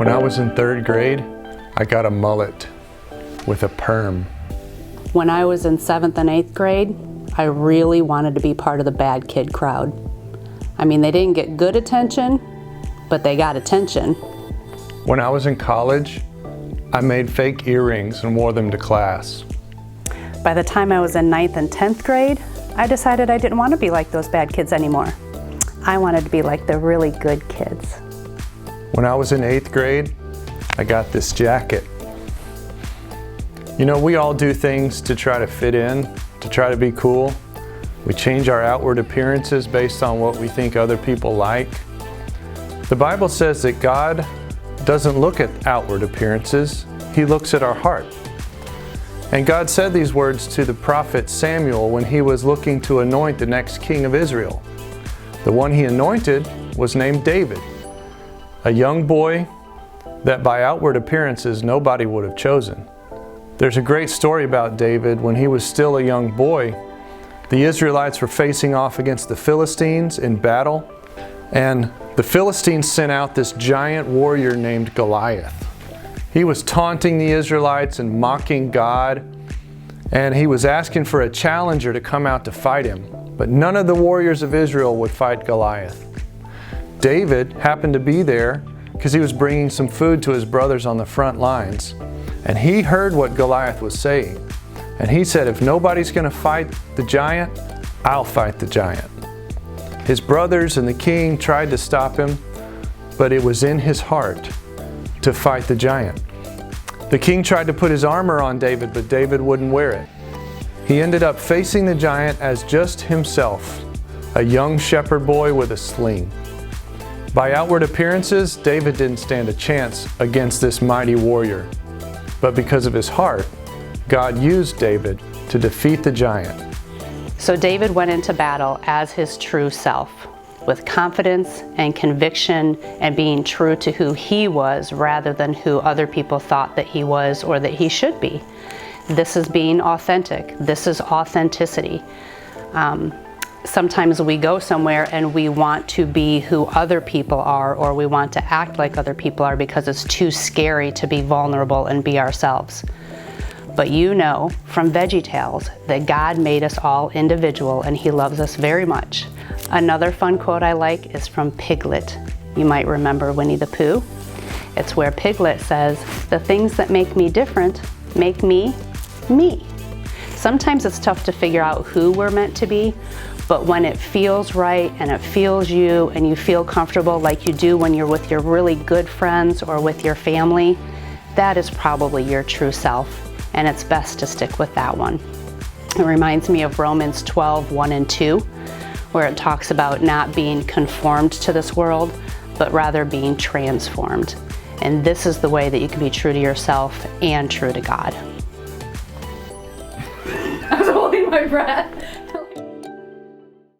When I was in 3rd grade, I got a mullet with a perm. When I was in 7th and 8th grade, I really wanted to be part of the bad kid crowd. I mean, they didn't get good attention, but they got attention. When I was in college, I made fake earrings and wore them to class. By the time I was in 9th and 10th grade, I decided I didn't want to be like those bad kids anymore. I wanted to be like the really good kids. When I was in 8th grade, I got this jacket. You know, we all do things to try to fit in, to try to be cool. We change our outward appearances based on what we think other people like. The Bible says that God doesn't look at outward appearances, He looks at our heart. And God said these words to the prophet Samuel when he was looking to anoint the next king of Israel. The one he anointed was named David, a young boy that by outward appearances nobody would have chosen. There's a great story about David. When he was still a young boy, the Israelites were facing off against the Philistines in battle, and the Philistines sent out this giant warrior named Goliath. He was taunting the Israelites and mocking God, and he was asking for a challenger to come out to fight him. But none of the warriors of Israel would fight Goliath. David happened to be there because he was bringing some food to his brothers on the front lines. And he heard what Goliath was saying. And he said, if nobody's going to fight the giant, I'll fight the giant. His brothers and the king tried to stop him, but it was in his heart to fight the giant. The king tried to put his armor on David, but David wouldn't wear it. He ended up facing the giant as just himself, a young shepherd boy with a sling. By outward appearances, David didn't stand a chance against this mighty warrior. But because of his heart, God used David to defeat the giant. So David went into battle as his true self, with confidence and conviction and being true to who he was rather than who other people thought that he was or that he should be. This is being authentic. This is authenticity. Sometimes we go somewhere and we want to be who other people are, or we want to act like other people are because it's too scary to be vulnerable and be ourselves. But you know from VeggieTales that God made us all individual and He loves us very much. Another fun quote I like is from Piglet. You might remember Winnie the Pooh. It's where Piglet says, "The things that make me different make me, me." Sometimes it's tough to figure out who we're meant to be, but when it feels right and it feels you and you feel comfortable like you do when you're with your really good friends or with your family, that is probably your true self, and it's best to stick with that one. It reminds me of Romans 12:1-2, where it talks about not being conformed to this world, but rather being transformed. And this is the way that you can be true to yourself and true to God. I was holding my breath.